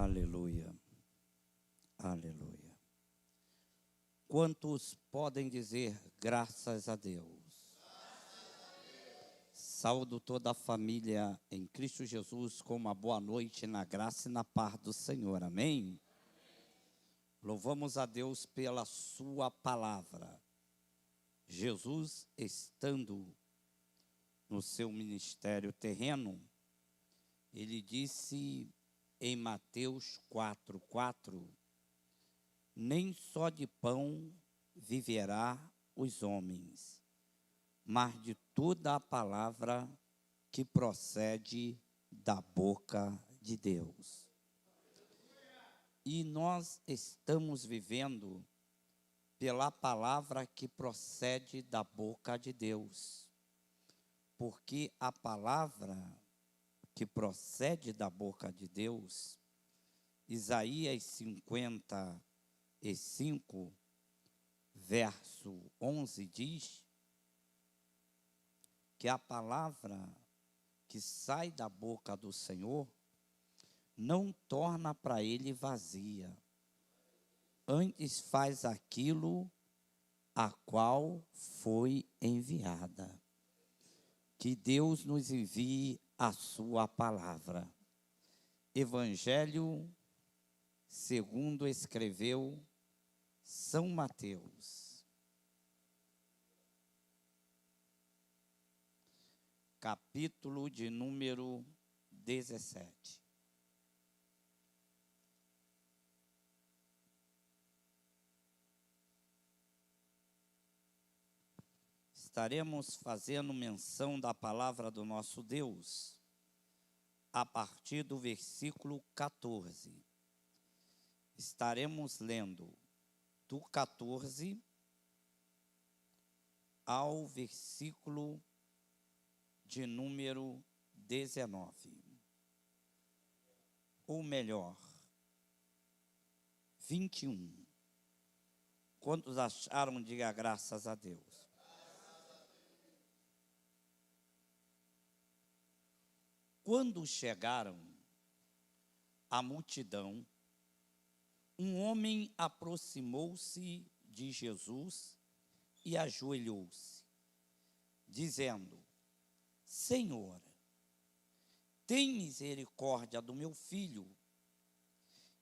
Aleluia, aleluia. Quantos podem dizer graças a Deus? Saúdo toda a família em Cristo Jesus com uma boa noite na graça e na paz do Senhor, amém? Louvamos a Deus pela sua palavra. Jesus, estando no seu ministério terreno, ele disse em Mateus 4:4, nem só de pão viverá os homens, mas de toda a palavra que procede da boca de Deus. E nós estamos vivendo pela palavra que procede da boca de Deus, porque a palavra que procede da boca de Deus, Isaías 55, verso 11 diz que a palavra que sai da boca do Senhor não torna para ele vazia, antes faz aquilo a qual foi enviada. Que Deus nos envie a sua palavra. Evangelho segundo escreveu São Mateus, capítulo de número 17. Estaremos fazendo menção da palavra do nosso Deus a partir do versículo 14. Estaremos lendo do 14 ao versículo de número 19. Ou melhor, 21. Quantos acharam? Diga graças a Deus. Quando chegaram à multidão, um homem aproximou-se de Jesus e ajoelhou-se, dizendo: Senhor, tem misericórdia do meu filho,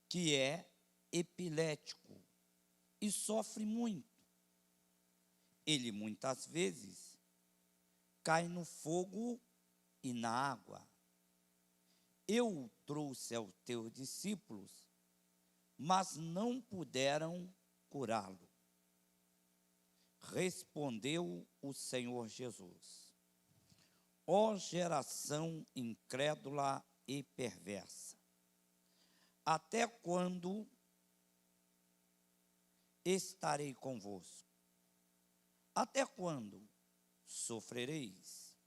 que é epilético e sofre muito. Ele muitas vezes cai no fogo e na água. Eu o trouxe aos teus discípulos, mas não puderam curá-lo. Respondeu o Senhor Jesus: ó geração incrédula e perversa, até quando estarei convosco? Até quando sofrereis?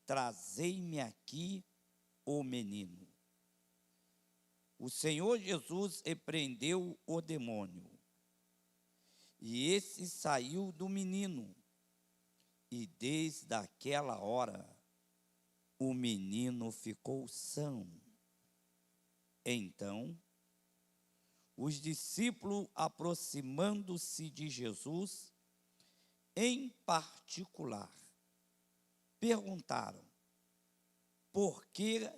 Trazei-me aqui o menino. O Senhor Jesus repreendeu o demônio, e esse saiu do menino, e desde aquela hora o menino ficou são. Então, os discípulos, aproximando-se de Jesus, em particular, perguntaram: por que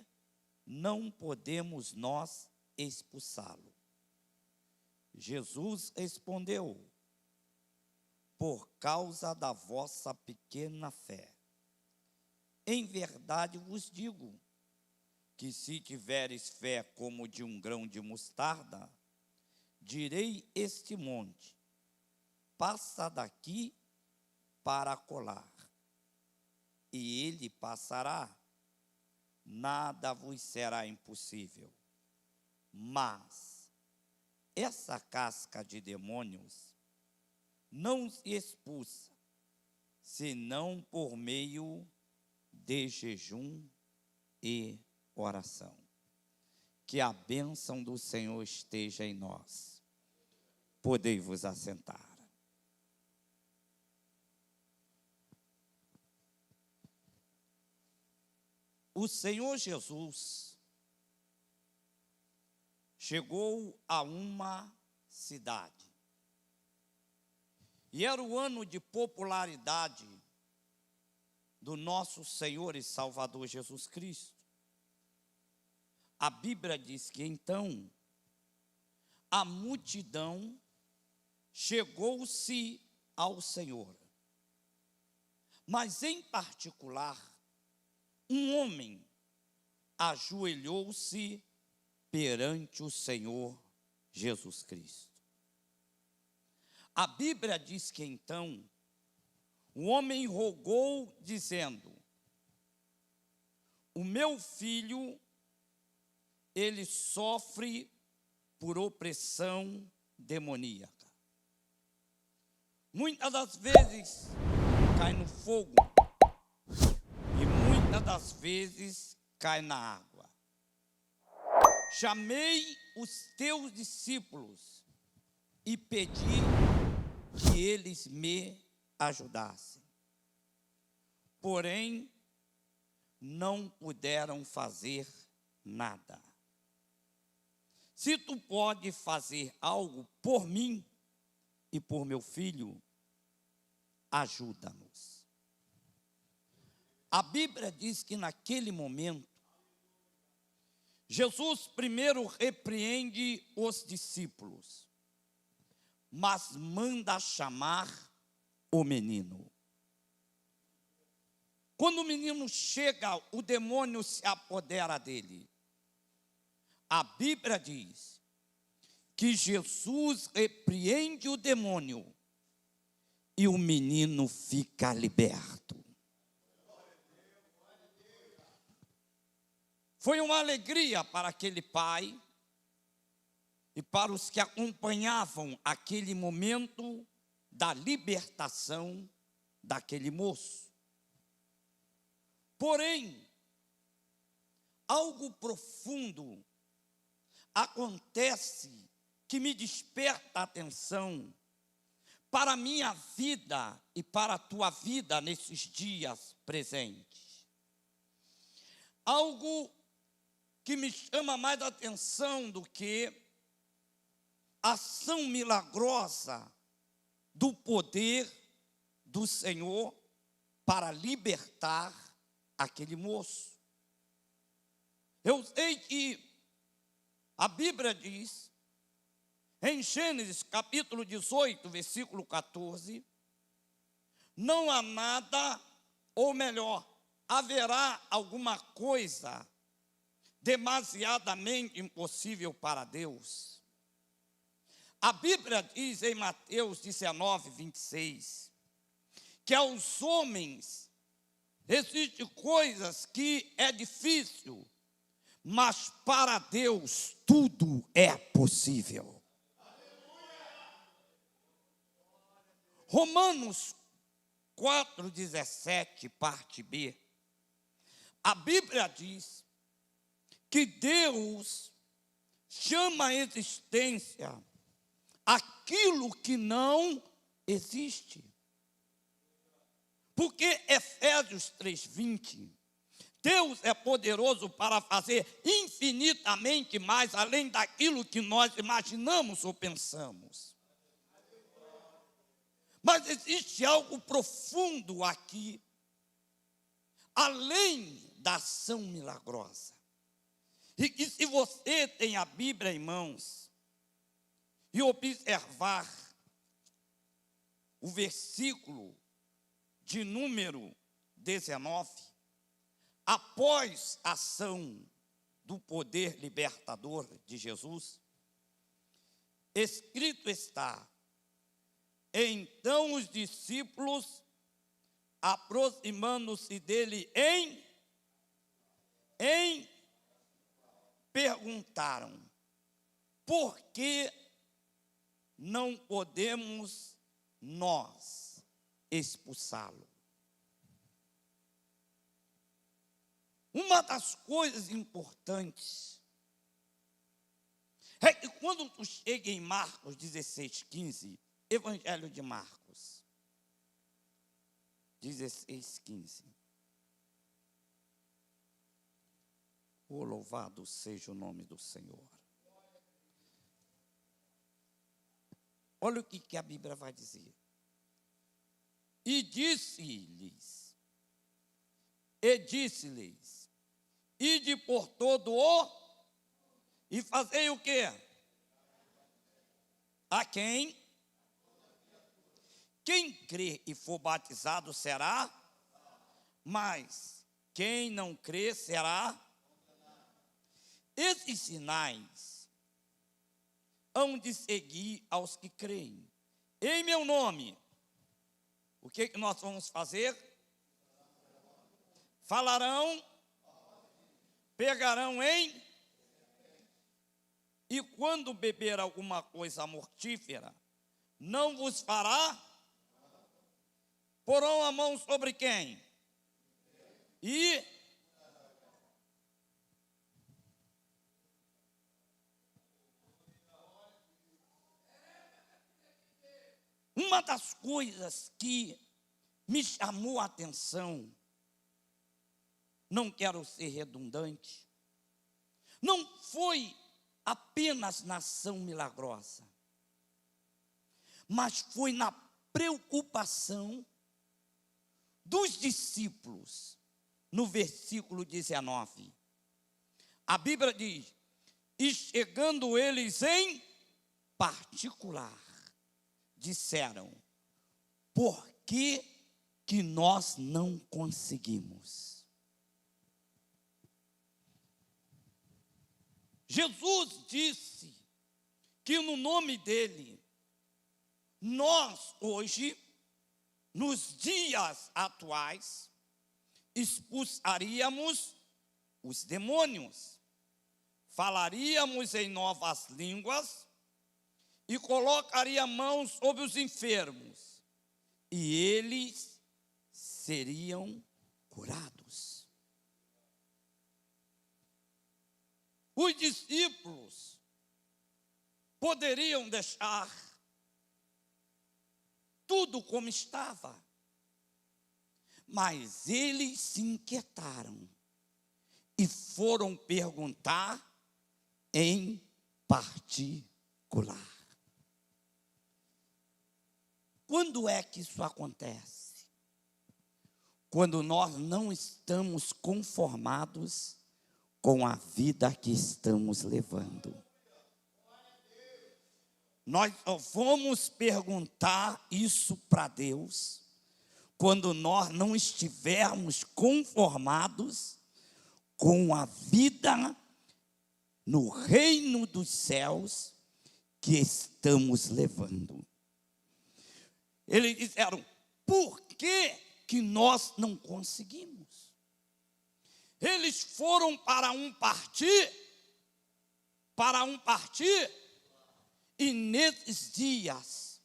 não podemos nós expulsá-lo? Jesus respondeu: por causa da vossa pequena fé. Em verdade vos digo, que se tiveres fé como de um grão de mostarda, direi este monte: passa daqui para acolá, e ele passará. Nada vos será impossível. Mas essa casca de demônios não se expulsa, senão por meio de jejum e oração. Que a bênção do Senhor esteja em nós. Podei-vos assentar. O Senhor Jesus chegou a uma cidade. E era o ano de popularidade do nosso Senhor e Salvador Jesus Cristo. A Bíblia diz que então a multidão chegou-se ao Senhor. Mas em particular, um homem ajoelhou-se perante o Senhor Jesus Cristo. A Bíblia diz que então o homem rogou, dizendo: o meu filho, ele sofre por opressão demoníaca. Muitas das vezes cai no fogo e muitas das vezes cai na água. Chamei os teus discípulos e pedi que eles me ajudassem. Porém, não puderam fazer nada. Se tu pode fazer algo por mim e por meu filho, ajuda-nos. A Bíblia diz que naquele momento, Jesus primeiro repreende os discípulos, mas manda chamar o menino. Quando o menino chega, o demônio se apodera dele. A Bíblia diz que Jesus repreende o demônio e o menino fica liberto. Foi uma alegria para aquele pai e para os que acompanhavam aquele momento da libertação daquele moço. Porém, algo profundo acontece que me desperta a atenção para a minha vida e para a tua vida nesses dias presentes. Algo que me chama mais atenção do que a ação milagrosa do poder do Senhor para libertar aquele moço. Eu sei que a Bíblia diz, em Gênesis capítulo 18, versículo 14, não há nada, ou melhor, haverá alguma coisa demasiadamente impossível para Deus. A Bíblia diz em Mateus 19, 26, que aos homens existem coisas que é difícil, mas para Deus tudo é possível. Romanos 4,17, parte B, a Bíblia diz que Deus chama a existência aquilo que não existe. Porque Efésios 3,20, Deus é poderoso para fazer infinitamente mais além daquilo que nós imaginamos ou pensamos. Mas existe algo profundo aqui, além da ação milagrosa. E que se você tem a Bíblia em mãos e observar o versículo de número 19, após a ação do poder libertador de Jesus, escrito está: então os discípulos, aproximando-se dele perguntaram: por que não podemos nós expulsá-lo? Uma das coisas importantes é que quando tu chega em Marcos 16:15, Evangelho de Marcos 16:15, oh, louvado seja o nome do Senhor. Olha o que a Bíblia vai dizer. E disse-lhes, ide por todo o, e fazei o quê? A quem? Quem crê e for batizado será, mas quem não crê será. Esses sinais hão de seguir aos que creem. Em meu nome, o que nós vamos fazer? Falarão, pegarão em, e quando beber alguma coisa mortífera, não vos fará, porão a mão sobre quem? E uma das coisas que me chamou a atenção, não quero ser redundante, não foi apenas na ação milagrosa, mas foi na preocupação dos discípulos, no versículo 19. A Bíblia diz, e chegando eles em particular, disseram, por que nós não conseguimos? Jesus disse que no nome dele, nós hoje, nos dias atuais, expulsaríamos os demônios, falaríamos em novas línguas e colocaria mãos sobre os enfermos, e eles seriam curados. Os discípulos poderiam deixar tudo como estava, mas eles se inquietaram e foram perguntar em particular. Quando é que isso acontece? Quando nós não estamos conformados com a vida que estamos levando. Nós só vamos perguntar isso para Deus quando nós não estivermos conformados com a vida no reino dos céus que estamos levando. Eles disseram, por que nós não conseguimos? Eles foram para um partir, e nesses dias,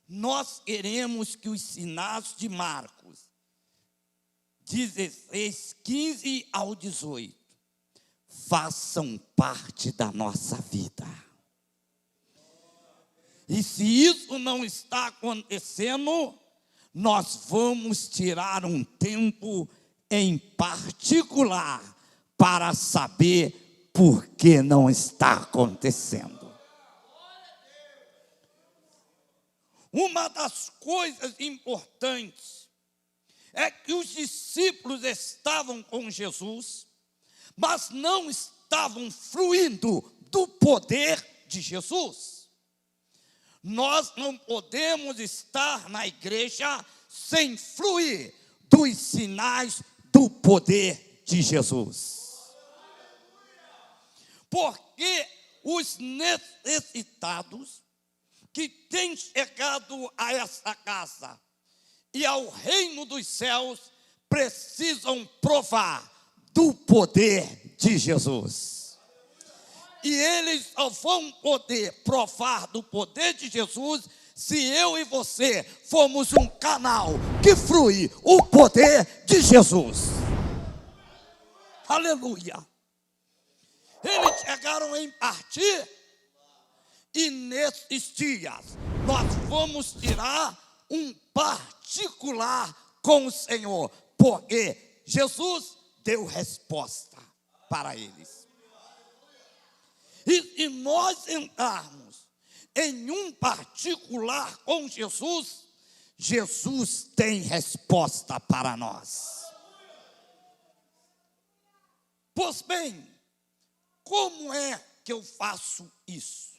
nós queremos que os sinais de Marcos 16, 15 ao 18, façam parte da nossa vida. E se isso não está acontecendo, nós vamos tirar um tempo em particular para saber por que não está acontecendo. Uma das coisas importantes é que os discípulos estavam com Jesus, mas não estavam fluindo do poder de Jesus. Nós não podemos estar na igreja sem fluir dos sinais do poder de Jesus. Porque os necessitados que têm chegado a essa casa e ao reino dos céus precisam provar do poder de Jesus. E eles só vão poder provar do poder de Jesus se eu e você formos um canal que flui o poder de Jesus. Aleluia. Eles chegaram em partir, e nesses dias nós vamos tirar um particular com o Senhor, porque Jesus deu resposta para eles. E nós entrarmos em um particular com Jesus, Jesus tem resposta para nós. Pois bem, como é que eu faço isso?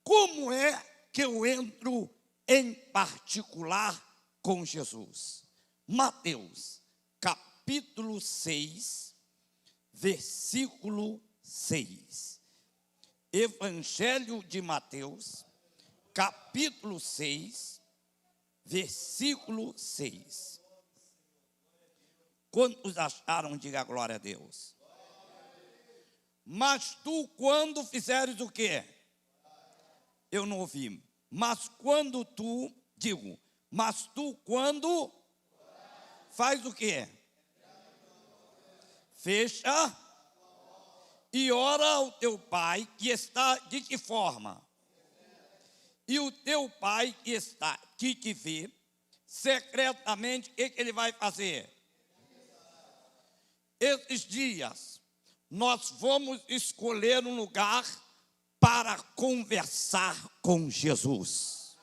Como é que eu entro em particular com Jesus? Mateus, capítulo 6, versículo 6. Evangelho de Mateus, capítulo 6, versículo 6. Quantos acharam? Diga glória a Deus. Mas tu, quando fizeres o quê? Eu não ouvi. Mas quando tu, mas tu quando faz o quê? Fecha e ora ao teu pai que está de que forma? E o teu pai que está, que te vê, secretamente, o que ele vai fazer? Esses dias, nós vamos escolher um lugar para conversar com Jesus.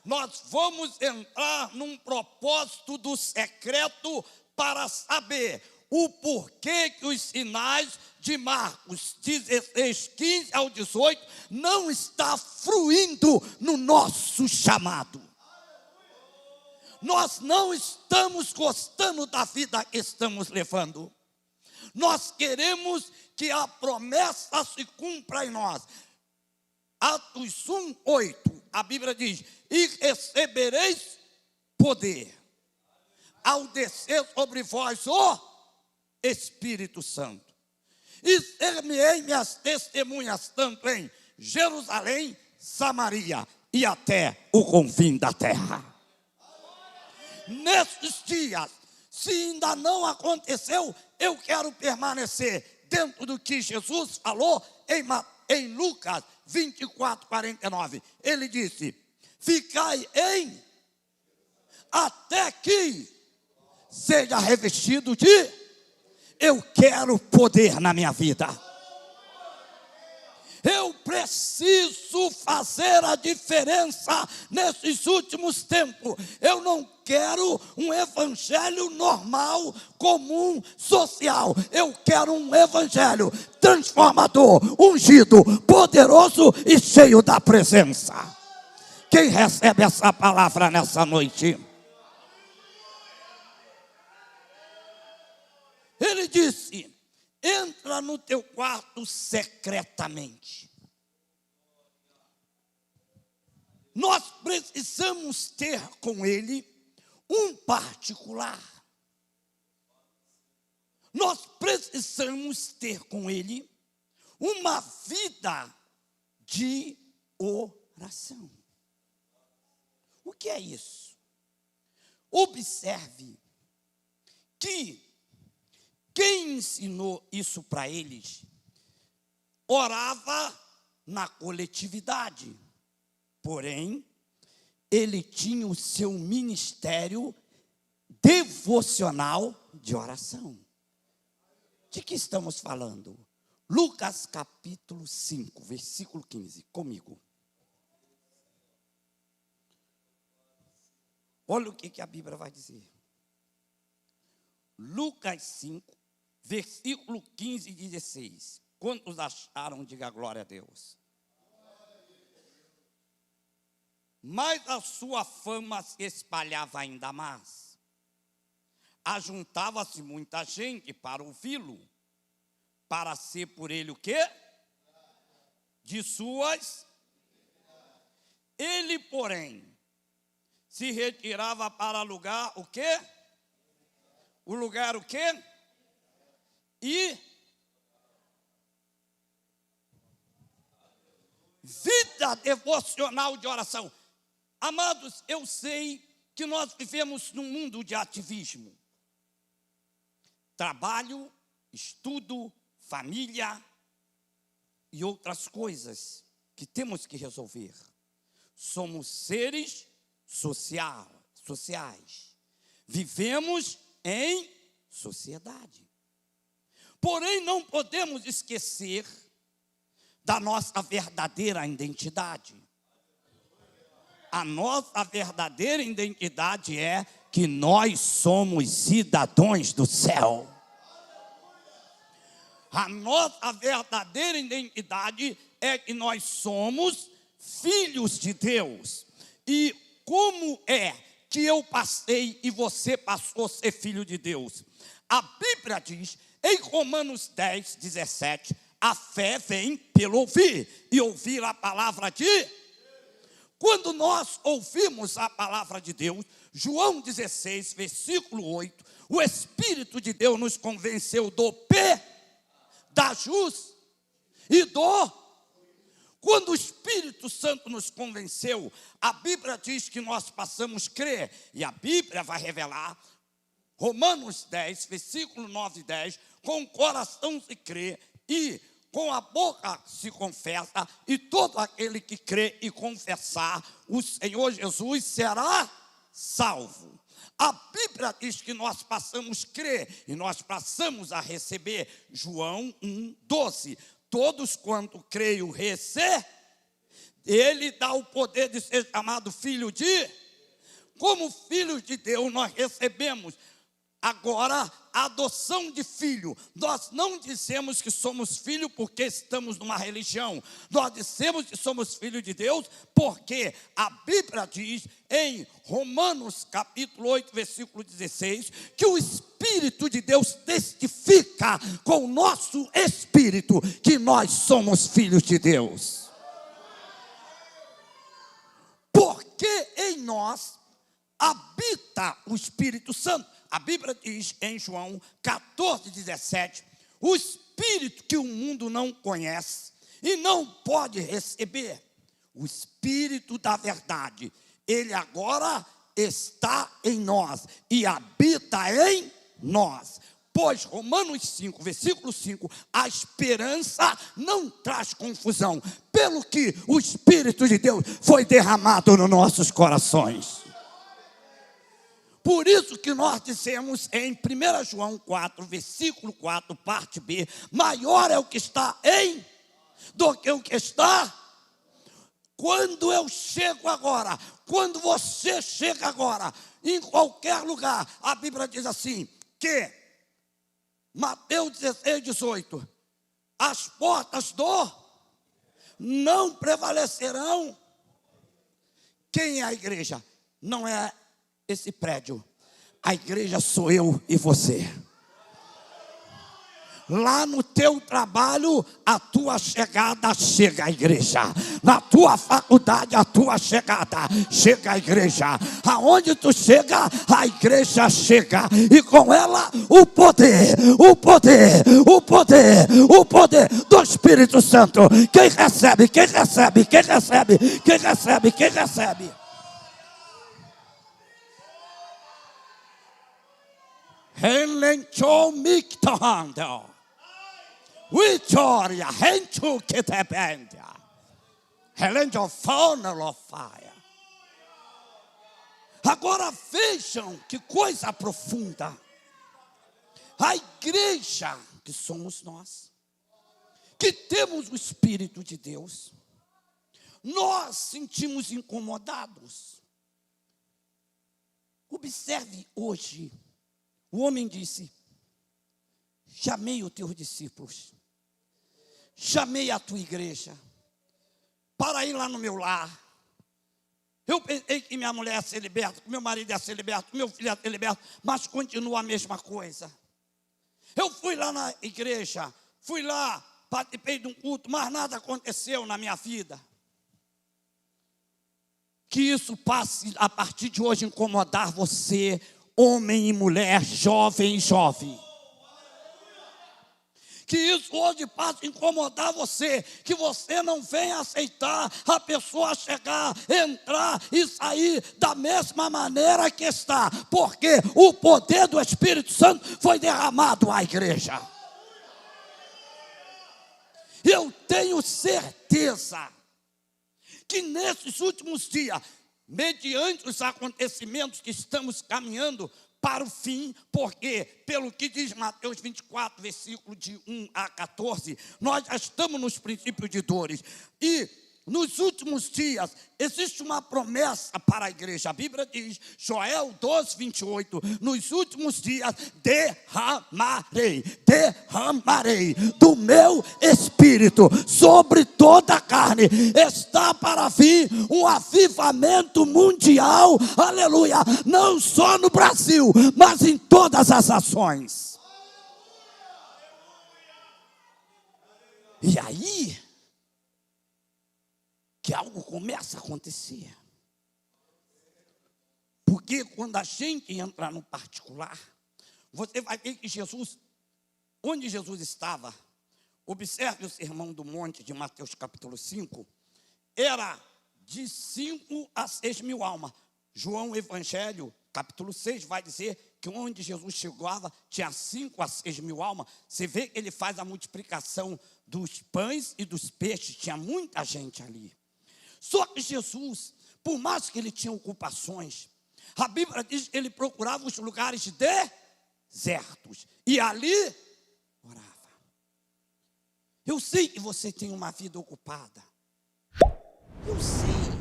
Nós vamos entrar num propósito do secreto para saber o porquê que os sinais de Marcos 16, 15 ao 18 não está fluindo no nosso chamado. Nós não estamos gostando da vida que estamos levando. Nós queremos que a promessa se cumpra em nós. Atos 1, 8, a Bíblia diz: e recebereis poder ao descer sobre vós o Espírito Santo. E ser-me-ei minhas testemunhas tanto em Jerusalém, Samaria e até o confim da terra. Nesses dias, se ainda não aconteceu, eu quero permanecer dentro do que Jesus falou em Lucas 24, 49. Ele disse: ficai até que seja revestido de... Eu quero poder na minha vida. Eu preciso fazer a diferença nesses últimos tempos. Eu não quero um evangelho normal, comum, social. Eu quero um evangelho transformador, ungido, poderoso e cheio da presença. Quem recebe essa palavra nessa noite? Ele disse: entra no teu quarto secretamente. Nós precisamos ter com ele um particular. Nós precisamos ter com ele uma vida de oração. O que é isso? Observe que quem ensinou isso para eles orava na coletividade, porém, ele tinha o seu ministério devocional de oração. De que estamos falando? Lucas capítulo 5, versículo 15, comigo. Olha o que a Bíblia vai dizer. Lucas 5, versículo 15 e 16. Quantos acharam? Diga glória a Deus. Mas a sua fama se espalhava ainda mais. Ajuntava-se muita gente para ouvi-lo, para ser por ele o quê? De suas. Ele, porém, se retirava para lugar o quê? O lugar o quê? E vida devocional de oração. Amados, eu sei que nós vivemos num mundo de ativismo. Trabalho, estudo, família e outras coisas que temos que resolver. Somos seres sociais. Vivemos em sociedade. Porém, não podemos esquecer da nossa verdadeira identidade. A nossa verdadeira identidade é que nós somos cidadãos do céu. A nossa verdadeira identidade é que nós somos filhos de Deus. E como é que eu passei e você passou a ser filho de Deus? A Bíblia diz, em Romanos 10, 17, a fé vem pelo ouvir, e ouvir a palavra de... Quando nós ouvimos a palavra de Deus, João 16, versículo 8, o Espírito de Deus nos convenceu do da justiça e do... Quando o Espírito Santo nos convenceu, a Bíblia diz que nós passamos a crer, e a Bíblia vai revelar, Romanos 10, versículo 9 e 10, com o coração se crê e com a boca se confessa, e todo aquele que crê e confessar o Senhor Jesus será salvo. A Bíblia diz que nós passamos a crer e nós passamos a receber. João 1, 12. Todos quanto creio receber, ele dá o poder de ser chamado filho de... Como filhos de Deus nós recebemos agora a adoção de filho. Nós não dizemos que somos filhos porque estamos numa religião. Nós dizemos que somos filhos de Deus porque a Bíblia diz em Romanos capítulo 8, versículo 16, que o Espírito de Deus testifica com o nosso espírito que nós somos filhos de Deus. Porque em nós habita o Espírito Santo. A Bíblia diz em João 14, 17, o Espírito que o mundo não conhece e não pode receber, o Espírito da verdade, ele agora está em nós e habita em nós. Pois Romanos 5, versículo 5, a esperança não traz confusão, pelo que o Espírito de Deus foi derramado nos nossos corações. Por isso que nós dissemos em 1 João 4, versículo 4, parte B, maior é o que está em do que o que está. Quando eu chego agora, quando você chega agora, em qualquer lugar, a Bíblia diz assim, que Mateus 16, 18, as portas do não prevalecerão. Quem é a igreja? Não é esse prédio, a igreja sou eu e você. Lá no teu trabalho, a tua chegada chega à igreja. Na tua faculdade, a tua chegada chega à igreja. Aonde tu chega, a igreja chega. E com ela, o poder do Espírito Santo. Quem recebe, quem recebe, quem recebe, quem recebe, quem recebe. Helencho Mictahanda. Vitória, Rencho Ketebendia. Helencho Funnel of Fire. Agora vejam que coisa profunda. A igreja que somos nós, que temos o Espírito de Deus, nós sentimos incomodados. Observe hoje. O homem disse, chamei os teus discípulos, chamei a tua igreja, para ir lá no meu lar. Eu pensei que minha mulher ia ser liberta, que meu marido ia ser liberto, que meu filho ia ser liberto, mas continua a mesma coisa. Eu fui lá na igreja, fui lá, participei de um culto, mas nada aconteceu na minha vida. Que isso passe a partir de hoje incomodar você, homem e mulher, jovem e jovem. Que isso hoje passe a incomodar você, que você não venha aceitar a pessoa chegar, entrar e sair da mesma maneira que está, porque o poder do Espírito Santo foi derramado à igreja. Eu tenho certeza que nesses últimos dias, mediante os acontecimentos que estamos caminhando para o fim, porque, pelo que diz Mateus 24, versículo de 1 a 14, nós já estamos nos princípios de dores. E nos últimos dias, existe uma promessa para a igreja. A Bíblia diz, Joel 12, 28, nos últimos dias derramarei do meu espírito sobre toda a carne. Está para vir um avivamento mundial, aleluia, não só no Brasil, mas em todas as nações. E aí que algo começa a acontecer. Porque quando a gente entra no particular, você vai ver que Jesus, onde Jesus estava, observe o sermão do monte de Mateus capítulo 5, era de 5 a 6 mil almas. João Evangelho, capítulo 6, vai dizer que onde Jesus chegava, tinha 5 a 6 mil almas. Você vê que ele faz a multiplicação dos pães e dos peixes, tinha muita gente ali. Só que Jesus, por mais que ele tinha ocupações, a Bíblia diz que ele procurava os lugares desertos. E ali, orava. Eu sei que você tem uma vida ocupada. Eu sei.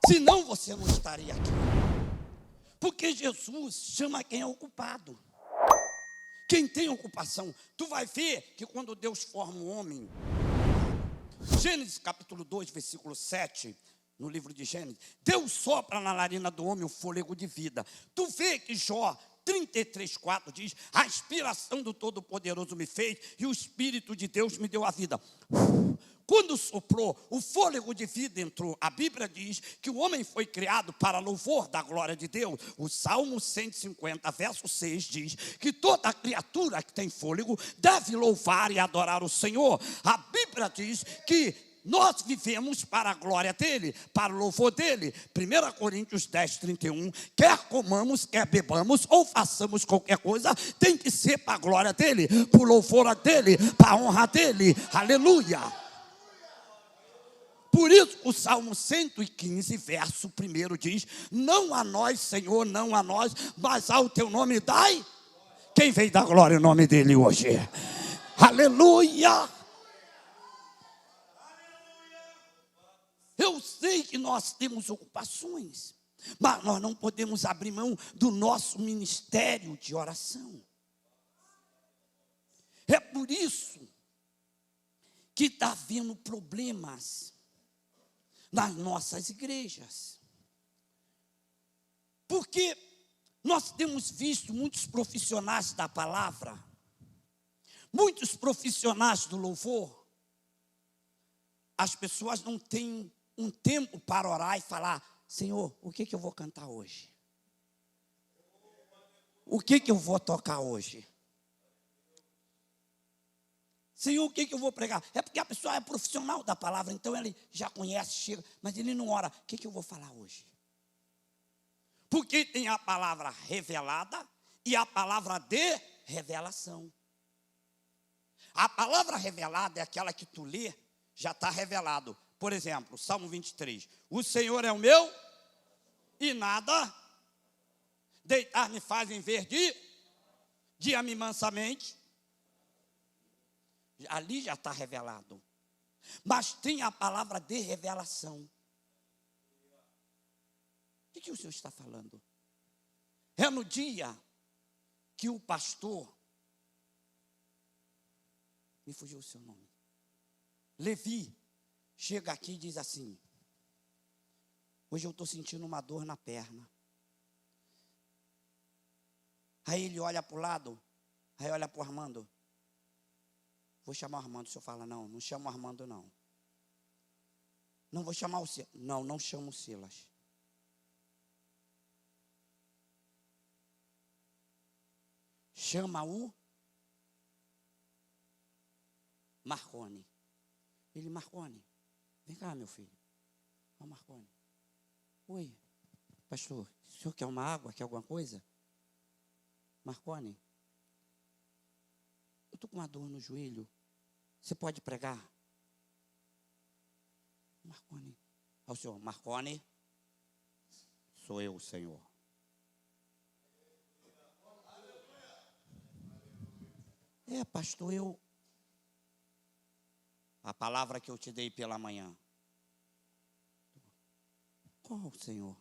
Senão você não estaria aqui. Porque Jesus chama quem é ocupado. Quem tem ocupação. Tu vai ver que quando Deus forma um homem, Gênesis capítulo 2, versículo 7, no livro de Gênesis, Deus sopra na narina do homem o fôlego de vida. Tu vê que Jó 33, 4 diz, a inspiração do Todo-Poderoso me fez e o Espírito de Deus me deu a vida. Quando soprou, o fôlego de vida entrou. A Bíblia diz que o homem foi criado para louvor da glória de Deus. O Salmo 150, verso 6 diz que toda criatura que tem fôlego deve louvar e adorar o Senhor. A Bíblia diz que nós vivemos para a glória dele, para o louvor dele. 1 Coríntios 10, 31, quer comamos, quer bebamos, ou façamos qualquer coisa, tem que ser para a glória dele, para o louvor dele, para a honra dele. Aleluia! Por isso, o Salmo 115, verso 1 diz, não a nós, Senhor, não a nós, mas ao teu nome dai. Quem veio dar glória ao nome dele hoje? Aleluia! Eu sei que nós temos ocupações, mas nós não podemos abrir mão do nosso ministério de oração. É por isso que está havendo problemas nas nossas igrejas. Porque nós temos visto muitos profissionais da palavra, muitos profissionais do louvor. As pessoas não têm um tempo para orar e falar, Senhor, o que eu vou cantar hoje? O que eu vou tocar hoje? Senhor, o que eu vou pregar? É porque a pessoa é profissional da palavra, então ele já conhece, chega, mas ele não ora. O que eu vou falar hoje? Porque tem a palavra revelada e a palavra de revelação. A palavra revelada é aquela que tu lê, já está revelado. Por exemplo, Salmo 23. O Senhor é o meu e nada deitar-me fazem ver guia-me mansamente. Ali já está revelado. Mas tem a palavra de revelação. O que o Senhor está falando? É no dia que o pastor, me fugiu o seu nome, Levi, chega aqui e diz assim, hoje eu estou sentindo uma dor na perna. Aí ele olha para o lado, aí olha para o Armando. Vou chamar o Armando. O senhor fala, não chama o Armando não. Não vou chamar o Silas. Não chamo o Silas. Chama o Marconi. Ele, Marconi, vem cá, meu filho. Ó, Marconi. Oi, pastor, o senhor quer uma água, quer alguma coisa? Marconi, eu estou com uma dor no joelho. Você pode pregar? Marconi. Ao senhor, Marconi, sou eu, Senhor. Pastor, a palavra que eu te dei pela manhã. Qual, Senhor?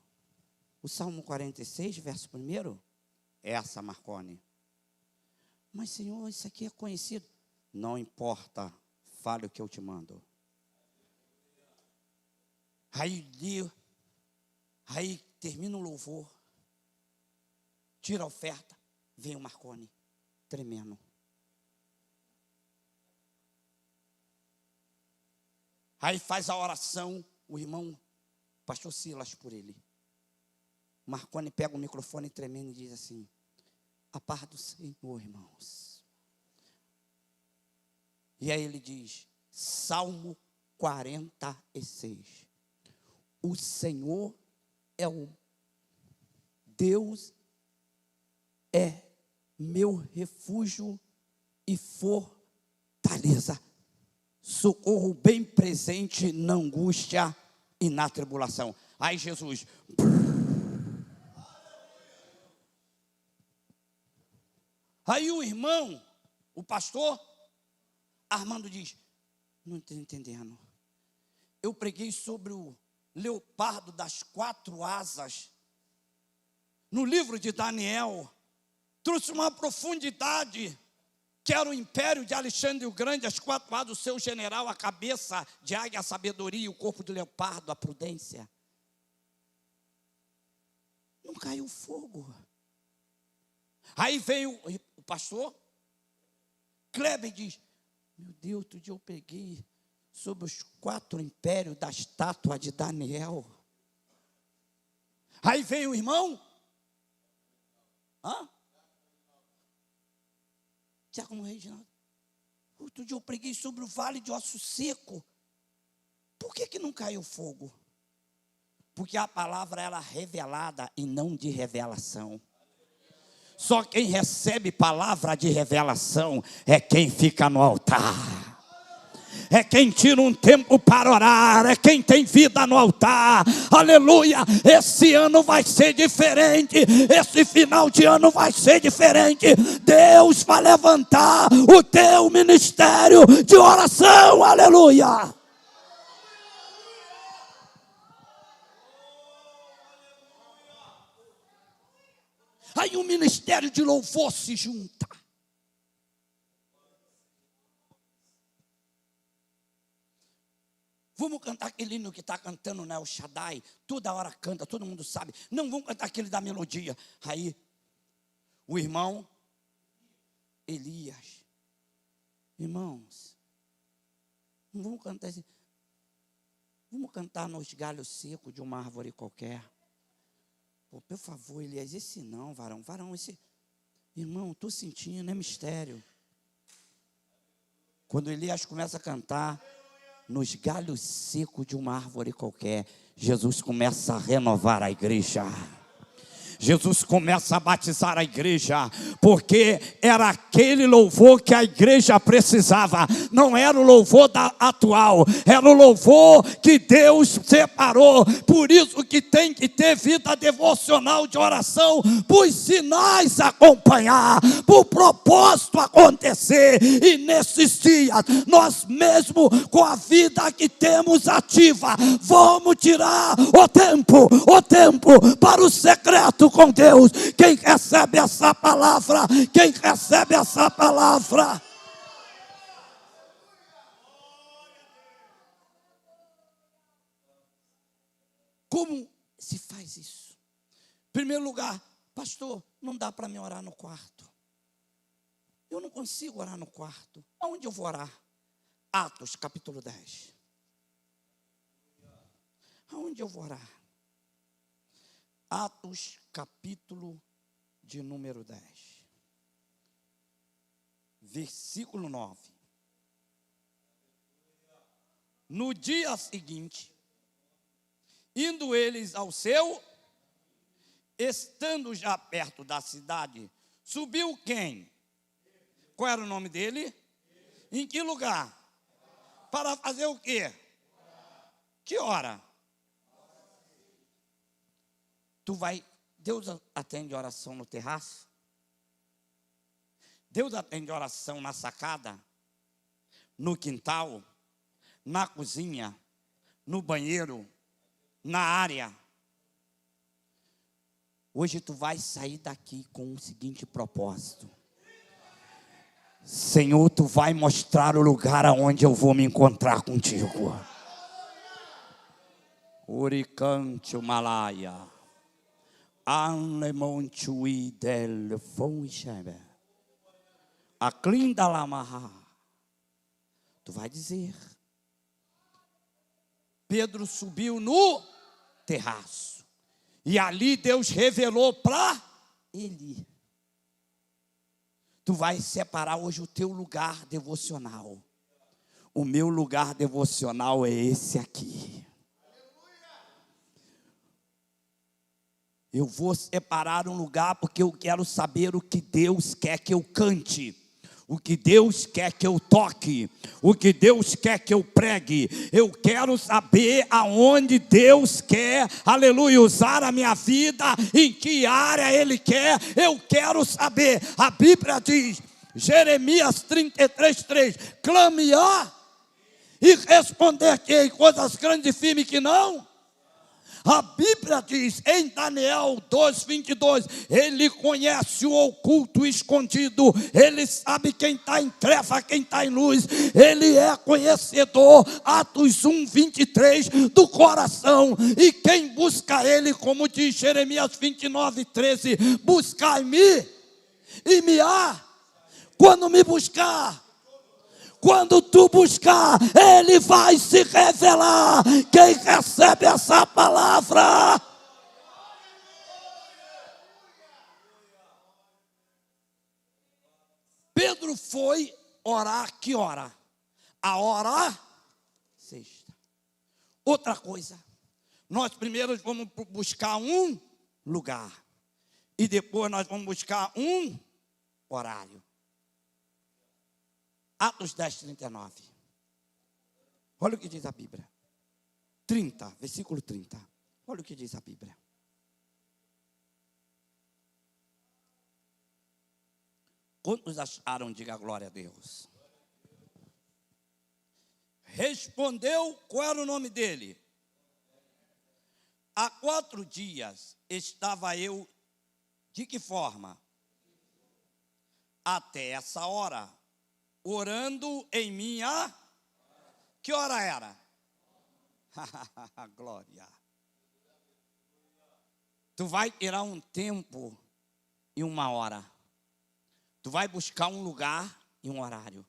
O Salmo 46, verso 1? Essa, Marconi. Mas, Senhor, isso aqui é conhecido. Não importa, fale o que eu te mando. Aí termina o louvor, tira a oferta, vem o Marconi, tremendo. Aí faz a oração, o irmão, pastor Silas por ele. Marconi pega o microfone tremendo e diz assim: a paz do Senhor, irmãos. E aí ele diz, Salmo 46. O Senhor é o Deus, é meu refúgio e fortaleza, socorro bem presente na angústia e na tribulação. Aí Jesus, aí o irmão, o pastor Armando diz: não estou entendendo. Eu preguei sobre o leopardo das 4 asas no livro de Daniel, trouxe uma profundidade, que era o império de Alexandre o Grande, as 4 asas, o seu general, a cabeça de águia, a sabedoria, o corpo de leopardo, a prudência. Não caiu fogo. Aí veio o pastor Kleber e diz: meu Deus, outro dia eu peguei sobre os 4 impérios da estátua de Daniel. Aí veio o irmão Tiago Reginaldo. Outro dia eu preguei sobre o vale de osso seco. Por que não caiu fogo? Porque a palavra era revelada e não de revelação. Só quem recebe palavra de revelação é quem fica no altar. É quem tira um tempo para orar, é quem tem vida no altar. Aleluia, esse ano vai ser diferente, esse final de ano vai ser diferente. Deus vai levantar o teu ministério de oração, aleluia. Aí o ministério de louvor se junta. Vamos cantar aquele hino que está cantando, né? O Shaddai, toda hora canta, todo mundo sabe. Não, vamos cantar aquele da melodia. Aí, o irmão Elias, irmãos, não vamos cantar assim. Vamos cantar nos galhos secos de uma árvore qualquer. Pô, por favor, Elias, esse não, varão, esse. Irmão, estou sentindo, é mistério. Quando Elias começa a cantar nos galhos secos de uma árvore qualquer, Jesus começa a renovar a igreja. Jesus começa a batizar a igreja, porque era aquele louvor que a igreja precisava. Não era o louvor atual, era o louvor que Deus separou. Por isso que tem que ter vida devocional de oração, para os sinais acompanhar, para o propósito acontecer. E nesses dias, nós mesmo com a vida que temos ativa, vamos tirar o tempo para o secreto com Deus. Quem recebe essa palavra? Quem recebe essa palavra? Como se faz isso? Em primeiro lugar, pastor, não dá para me orar no quarto. Eu não consigo orar no quarto. Aonde eu vou orar? Atos capítulo 10. Aonde eu vou orar? Atos, capítulo de número 10, versículo 9. No dia seguinte, indo eles ao seu, estando já perto da cidade, subiu quem? Qual era o nome dele? Em que lugar? Para fazer o quê? Que hora? Deus atende oração no terraço? Deus atende oração na sacada, no quintal, na cozinha, no banheiro, na área. Hoje tu vai sair daqui com o seguinte propósito: Senhor, tu vai mostrar o lugar aonde eu vou me encontrar contigo. Uricante Malaya, Anemontui del Fonchebe, Aclinda Lamaha. Tu vai dizer. Pedro subiu no terraço e ali Deus revelou para ele. Tu vai separar hoje o teu lugar devocional. O meu lugar devocional é esse aqui. Eu vou separar um lugar porque eu quero saber o que Deus quer que eu cante, o que Deus quer que eu toque, o que Deus quer que eu pregue. Eu quero saber aonde Deus quer, aleluia, usar a minha vida, em que área Ele quer. Eu quero saber. A Bíblia diz, Jeremias 33:3, clame-á e responder-te-ei coisas grandes e firmes que não. A Bíblia diz em Daniel 2:22, Ele conhece o oculto escondido, Ele sabe quem está em treva, quem está em luz, Ele é conhecedor, Atos 1:23, do coração. E quem busca Ele, como diz Jeremias 29:13, buscai-me e me há, quando me buscar. Quando tu buscar, Ele vai se revelar. Quem recebe essa palavra? Pedro foi orar, que hora? A hora sexta. Outra coisa, nós primeiro vamos buscar um lugar. E depois nós vamos buscar um horário. Atos 10:39. Olha o que diz a Bíblia. 30, versículo 30. Olha o que diz a Bíblia. Quantos acharam? Diga glória a Deus. Respondeu, qual era o nome dele? Há 4 dias estava eu, de que forma? Até essa hora, orando em minha, que hora era? Glória. Tu vai tirar um tempo e uma hora. Tu vai buscar um lugar e um horário.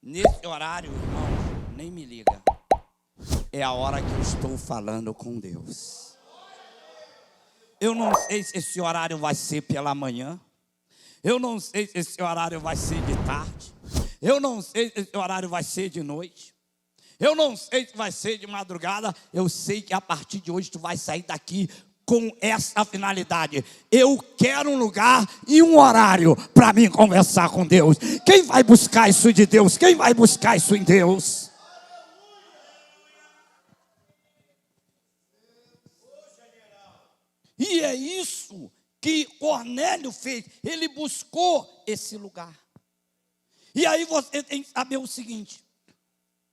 Nesse horário, irmão, nem me liga. É a hora que eu estou falando com Deus. Eu não sei se esse horário vai ser pela manhã. Eu não sei se esse horário vai ser de tarde. Eu não sei se esse horário vai ser de noite. Eu não sei se vai ser de madrugada. Eu sei que a partir de hoje tu vai sair daqui com essa finalidade. Eu quero um lugar e um horário para mim conversar com Deus. Quem vai buscar isso de Deus? Quem vai buscar isso em Deus? E é isso que Cornélio fez. Ele buscou esse lugar. E aí você tem que saber o seguinte: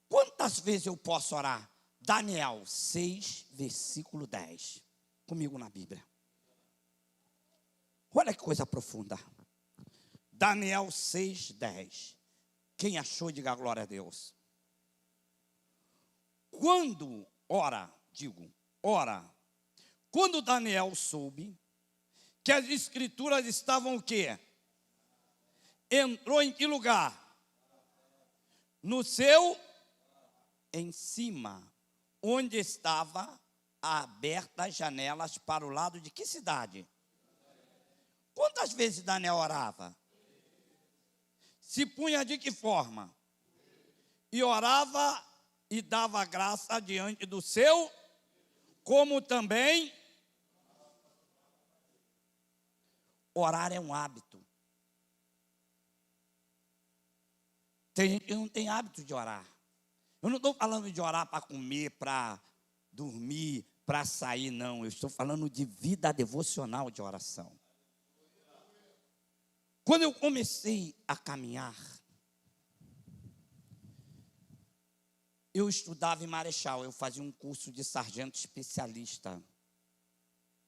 quantas vezes eu posso orar? Daniel 6, versículo 10. Comigo na Bíblia. Olha que coisa profunda. Daniel 6, 10. Quem achou, diga glória a Deus. Quando quando Daniel soube que as escrituras estavam o quê? Entrou em que lugar? No seu, em cima, onde estava abertas as janelas para o lado de que cidade? Quantas vezes Daniel orava? Se punha de que forma? E orava e dava graça diante do seu, como também orar é um hábito. Tem gente que não tem hábito de orar. Eu não estou falando de orar para comer, para dormir, para sair, não. Eu estou falando de vida devocional de oração. Quando eu comecei a caminhar, eu estudava em Marechal, eu fazia um curso de sargento especialista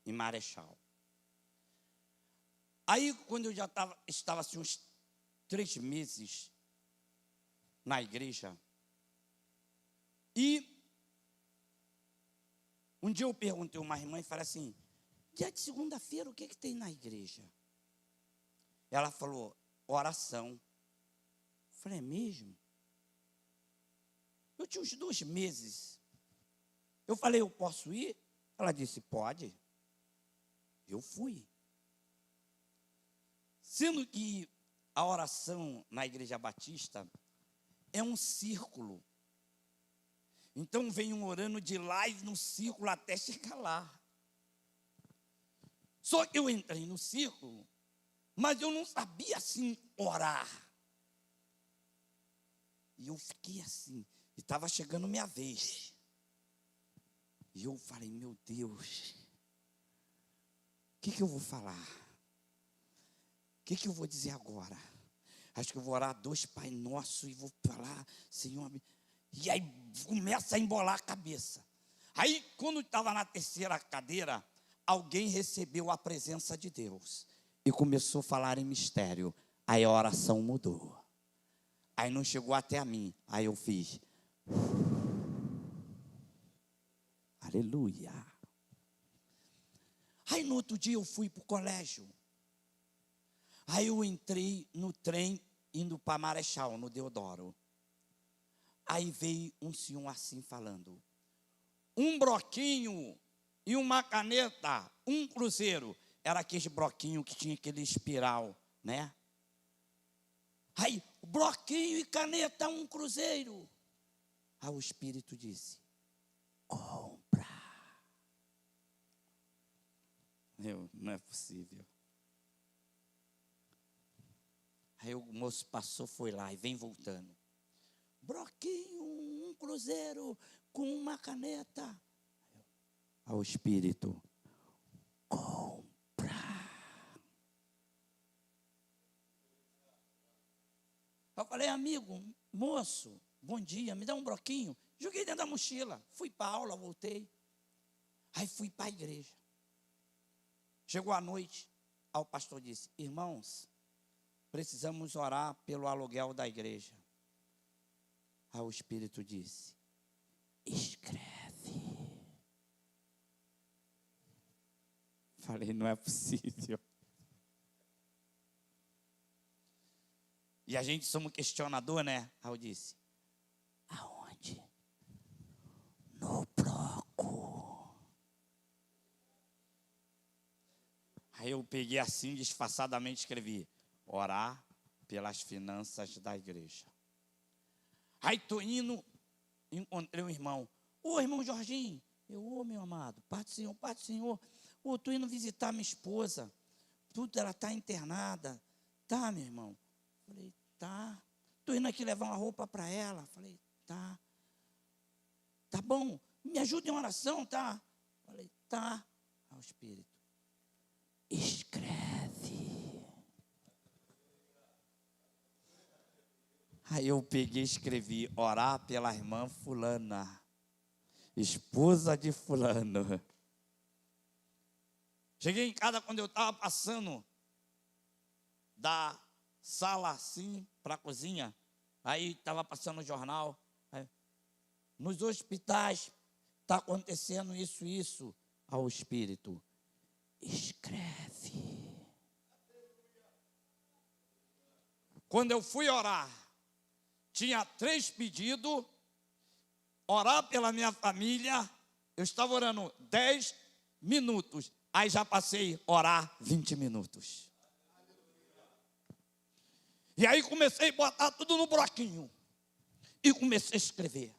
em Marechal. Aí, quando eu já estava assim, uns 3 meses na igreja, e um dia eu perguntei a uma irmã e falei assim, dia de segunda-feira, o que tem na igreja? Ela falou, oração. Eu falei, é mesmo? Eu tinha uns 2 meses. Eu falei, eu posso ir? Ela disse, pode. Eu fui. Sendo que a oração na Igreja Batista é um círculo. Então vem um orando de lá e no círculo até chegar lá. Só que eu entrei no círculo, mas eu não sabia assim orar. E eu fiquei assim, e estava chegando minha vez. E eu falei, meu Deus, o que eu vou falar? O que eu vou dizer agora? Acho que eu vou orar 2 Pai Nosso e vou falar, Senhor. E aí começa a embolar a cabeça. Aí, quando estava na 3ª cadeira, alguém recebeu a presença de Deus e começou a falar em mistério. Aí a oração mudou. Aí não chegou até a mim. Aí eu fiz. Aleluia. Aí no outro dia eu fui para o colégio. Aí eu entrei no trem indo para Marechal, no Deodoro. Aí veio um senhor assim falando, um broquinho e uma caneta, um cruzeiro. Era aquele broquinho que tinha aquele espiral, né? Aí, broquinho e caneta, um cruzeiro. Aí o Espírito disse, compra. Não é possível. Aí o moço passou, foi lá e vem voltando. Broquinho, um cruzeiro com uma caneta. Aí o Espírito, compra. Eu falei, amigo, moço, bom dia, me dá um broquinho. Joguei dentro da mochila, fui para a aula, voltei. Aí fui para a igreja. Chegou a noite, aí o pastor disse, irmãos, precisamos orar pelo aluguel da igreja. Aí o Espírito disse, escreve. Falei, não é possível. E a gente somos questionador, né? Aí eu disse, aonde? No bloco. Aí eu peguei assim, disfarçadamente escrevi, orar pelas finanças da igreja. Aí estou indo, encontrei um irmão. Ô, irmão Jorginho. Eu, meu amado, Pai do Senhor, Pai do Senhor. Ô, estou indo visitar minha esposa. Tudo, ela está internada. Tá, meu irmão? Falei, tá. Estou indo aqui levar uma roupa para ela. Falei, tá. Tá bom, me ajuda em oração, tá? Falei, tá. Ao Espírito, escreve. Aí eu peguei e escrevi, orar pela irmã fulana, esposa de fulano. Cheguei em casa quando eu estava passando da sala assim para a cozinha, aí estava passando o jornal, aí, nos hospitais está acontecendo isso, ao Espírito, escreve. Quando eu fui orar, tinha 3 pedidos, orar pela minha família, eu estava orando 10 minutos, aí já passei a orar 20 minutos. E aí comecei a botar tudo no bloquinho, e comecei a escrever.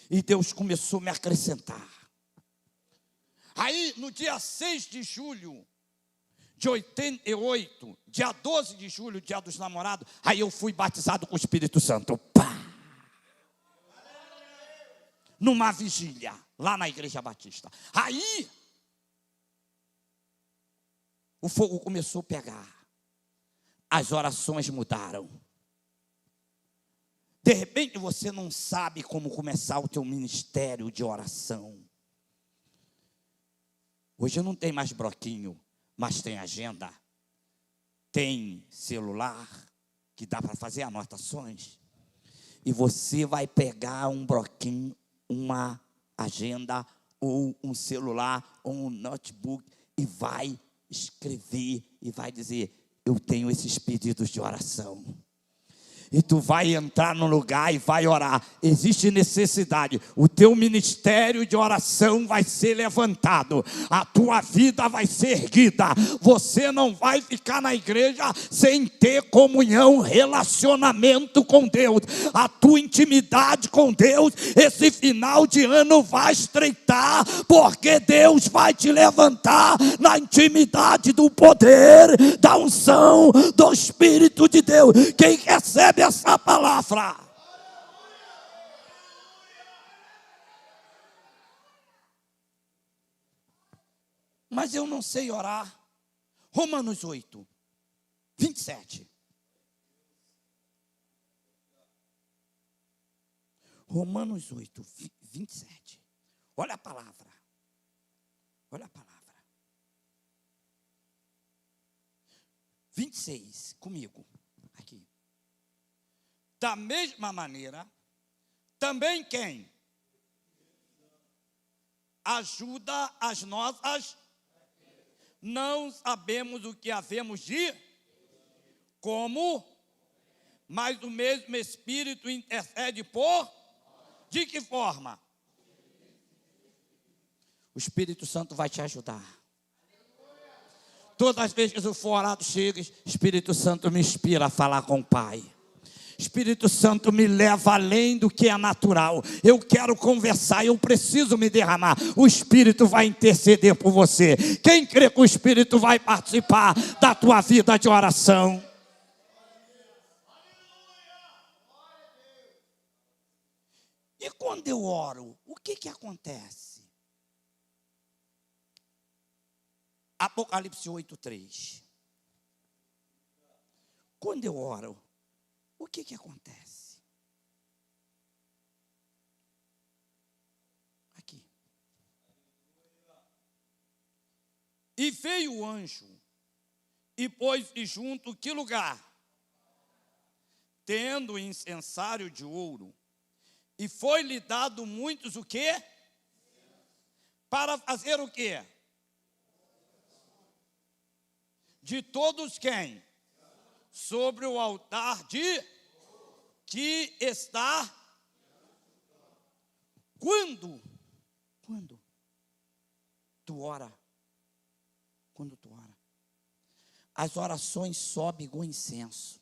E Deus começou a me acrescentar. Aí no dia 6 de julho, de 88, dia 12 de julho, dia dos namorados, aí eu fui batizado com o Espírito Santo. Pá! Numa vigília, lá na Igreja Batista. Aí, o fogo começou a pegar. as orações mudaram. De repente você não sabe como começar o teu ministério de oração. Hoje não tem mais bloquinho, mas tem agenda. Tem celular que dá para fazer anotações. E você vai pegar um bloquinho, uma agenda, ou um celular, ou um notebook, e vai escrever, e vai dizer, eu tenho esses pedidos de oração. E tu vai entrar no lugar e vai orar. Existe necessidade. O teu ministério de oração vai ser levantado. A tua vida vai ser erguida. Você não vai ficar na igreja sem ter comunhão, relacionamento com Deus. A tua intimidade com Deus, esse final de ano vai estreitar, porque Deus vai te levantar na intimidade do poder, da unção, do Espírito de Deus. Quem recebe essa palavra? Mas eu não sei orar. Romanos 8, 27. Romanos 8, 27. Olha a palavra. Olha a palavra. 26, comigo. Aqui. Da mesma maneira, também quem? Ajuda as nossas. Não sabemos o que havemos de como, mas o mesmo Espírito intercede por. De que forma? O Espírito Santo vai te ajudar. Todas as vezes que eu for orar, chega, Espírito Santo me inspira a falar com o Pai. Espírito Santo me leva além do que é natural. Eu quero conversar, eu preciso me derramar. O Espírito vai interceder por você. Quem crê que o Espírito vai participar da tua vida de oração? E quando eu oro, o que acontece? Apocalipse 8:3. Quando eu oro, o que acontece? Aqui. E veio o anjo e pôs-se junto que lugar? Tendo incensário de ouro. E foi-lhe dado muitos o quê? Para fazer o quê? De todos quem? Sobre o altar de que está. Quando tu ora, as orações sobem igual incenso.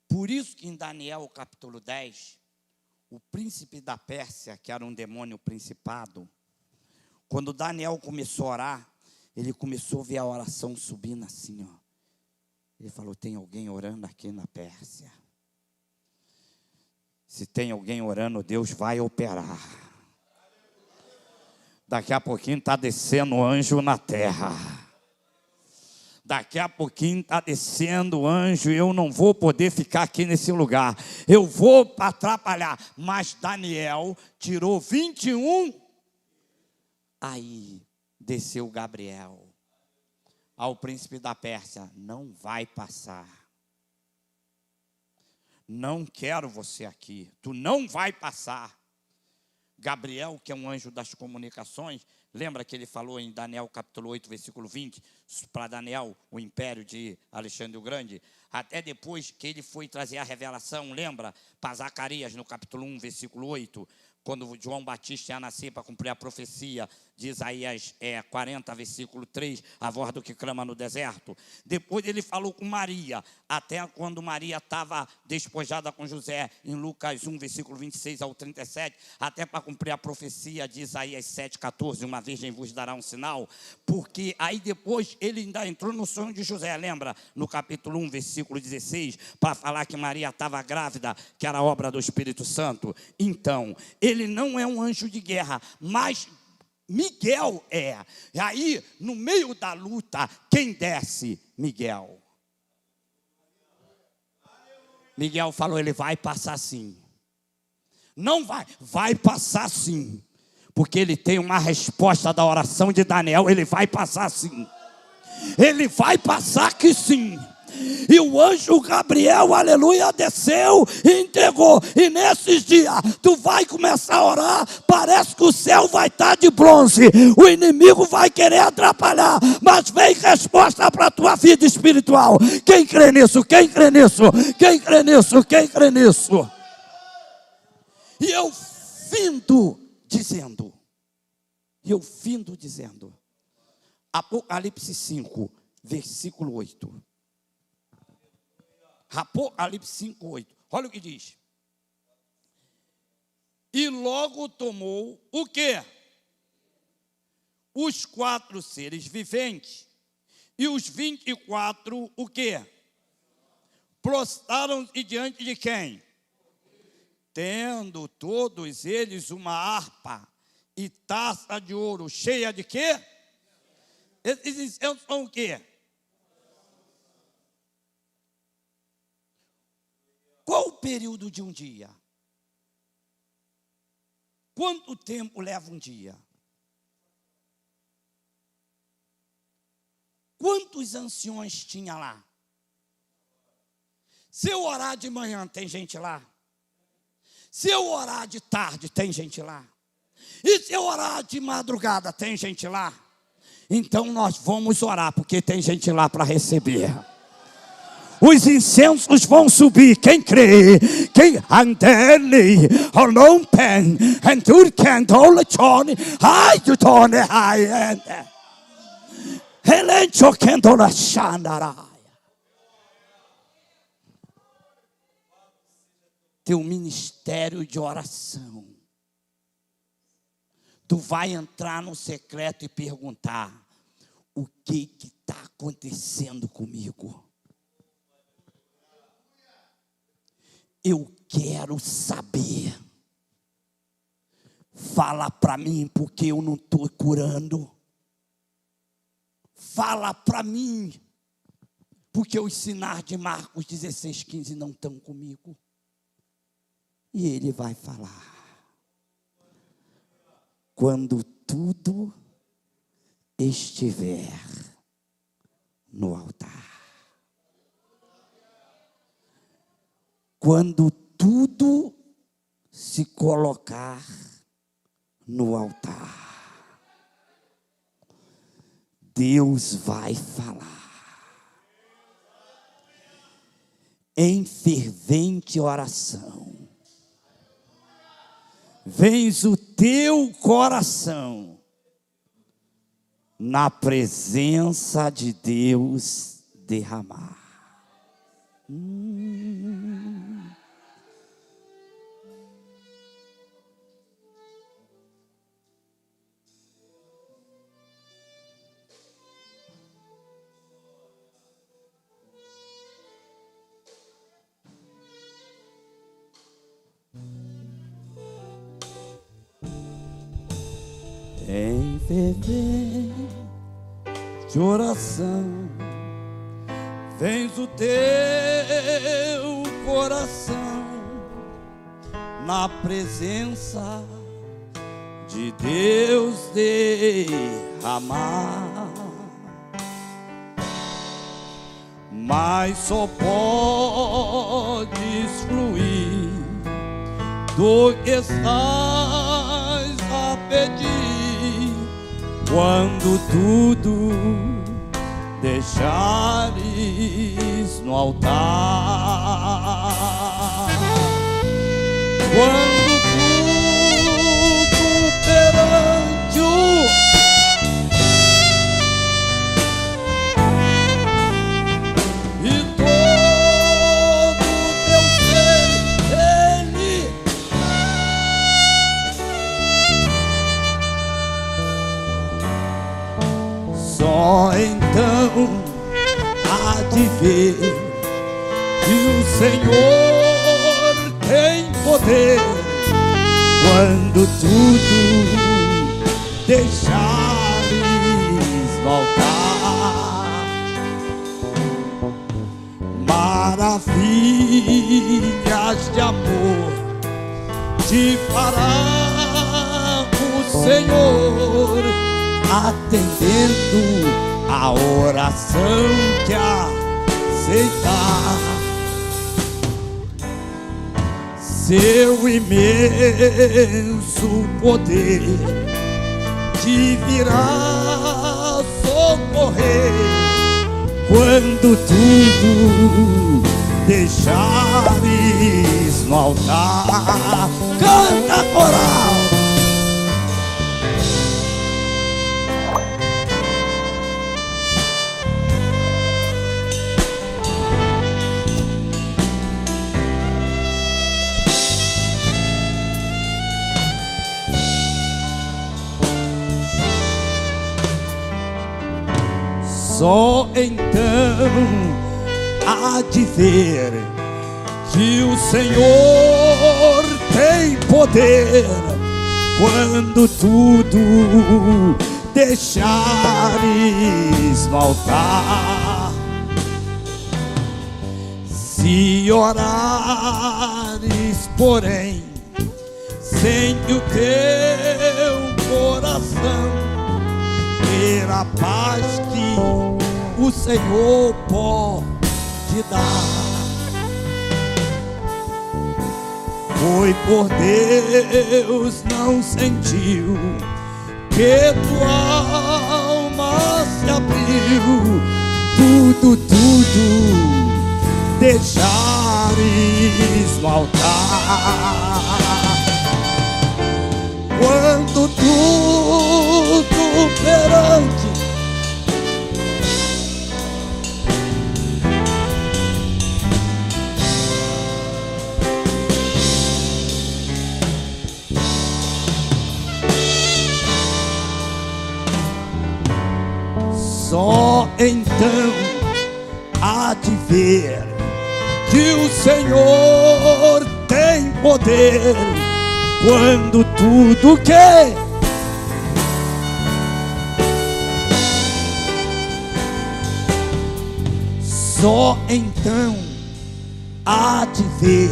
Por isso que em Daniel capítulo 10, o príncipe da Pérsia, que era um demônio principado, quando Daniel começou a orar, ele começou a ver a oração subindo assim, ó. Ele falou, tem alguém orando aqui na Pérsia. Se tem alguém orando, Deus vai operar. Daqui a pouquinho está descendo anjo na terra. Daqui a pouquinho está descendo anjo e eu não vou poder ficar aqui nesse lugar. Eu vou atrapalhar. Mas Daniel tirou 21. Aí desceu Gabriel ao príncipe da Pérsia. Não vai passar. Não quero você aqui. Tu não vai passar. Gabriel, que é um anjo das comunicações, lembra que ele falou em Daniel capítulo 8, versículo 20, para Daniel, o império de Alexandre o Grande, até depois que ele foi trazer a revelação, lembra? Para Zacarias, no capítulo 1, versículo 8, quando João Batista ia nascer para cumprir a profecia de Isaías 40, versículo 3, a voz do que clama no deserto. Depois ele falou com Maria, até quando Maria estava despojada com José, em Lucas 1, versículo 26 ao 37, até para cumprir a profecia de Isaías 7, 14, uma virgem vos dará um sinal, porque aí depois ele ainda entrou no sonho de José, lembra? No capítulo 1, versículo 16, para falar que Maria estava grávida, que era obra do Espírito Santo. Então, ele não é um anjo de guerra, mas Miguel é. E aí, no meio da luta, quem desce? Miguel. Miguel falou, ele vai passar sim. Não vai passar sim. Porque ele tem uma resposta da oração de Daniel, ele vai passar sim. Ele vai passar que sim. E o anjo Gabriel, aleluia, desceu e entregou. E nesses dias, tu vai começar a orar, parece que o céu vai estar de bronze. O inimigo vai querer atrapalhar, mas vem resposta para a tua vida espiritual. Quem crê nisso? Quem crê nisso? Quem crê nisso? Quem crê nisso? E eu findo dizendo, Apocalipse 5, versículo 8. Apocalipse 5, 8. Olha o que diz. E logo tomou o quê? Os 4 seres viventes e os 24, o quê? Prostraram-se diante de quem? Tendo todos eles uma harpa e taça de ouro cheia de quê? Esses são o quê? Qual o período de um dia? Quanto tempo leva um dia? Quantos anciões tinha lá? Se eu orar de manhã, tem gente lá? Se eu orar de tarde, tem gente lá? E se eu orar de madrugada, tem gente lá? Então nós vamos orar, porque tem gente lá para receber. Os incensos vão subir, quem crê? Quem andele, olompen, enturken, olechone, ai do tone, ai ende. Elencho kendola shandarai. Teu ministério de oração. Tu vai entrar no secreto e perguntar: o que está acontecendo comigo? Eu quero saber. Fala para mim, porque eu não estou curando. Fala para mim, porque os sinais de Marcos 16:15 não estão comigo. E ele vai falar. Quando tudo estiver no altar. Quando tudo se colocar no altar, Deus vai falar em fervente oração. Vens o teu coração na presença de Deus derramar. Em fervente oração, vens o teu coração na presença de Deus derramar. Mas só podes fluir do que estás a pedir quando tudo deixares no altar. Quando tudo perante o e todo teu ser Ele só então há de ver que o Senhor tem poder quando tudo deixares no altar. maravilhas de amor te fará o Senhor, atendendo a oração que aceitar. Seu imenso poder te virá socorrer quando tudo deixares no altar. Canta, coral! Só então há de ver que o Senhor tem poder quando tudo deixares no altar. Se orares, porém, sem o teu coração ter a paz que o Senhor pode dar, foi por Deus não sentiu que tua alma se abriu, tudo deixares no altar. Quando tudo perante só então há de ver que o Senhor tem poder quando tudo que só então há de ver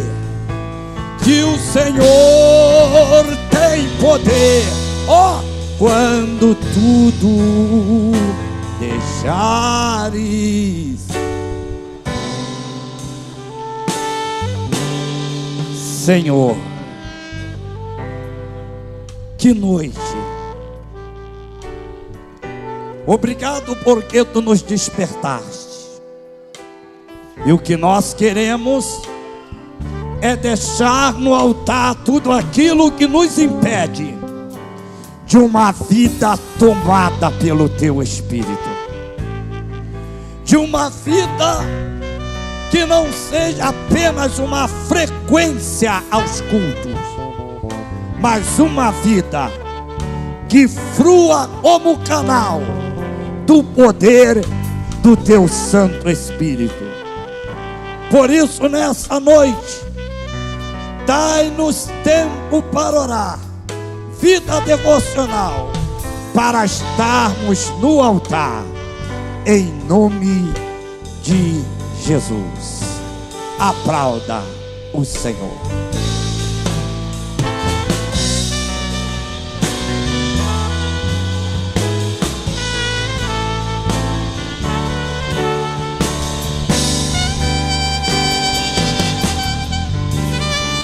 que o Senhor tem poder, ó, quando tudo deixares. Senhor, que noite! Obrigado porque tu nos despertaste. E o que nós queremos é deixar no altar tudo aquilo que nos impede de uma vida tomada pelo teu Espírito, de uma vida que não seja apenas uma frequência aos cultos, mas uma vida que flua como canal do poder do teu Santo Espírito. Por isso, nessa noite, dai-nos tempo para orar, vida devocional, para estarmos no altar, em nome de Jesus. Aplauda o Senhor.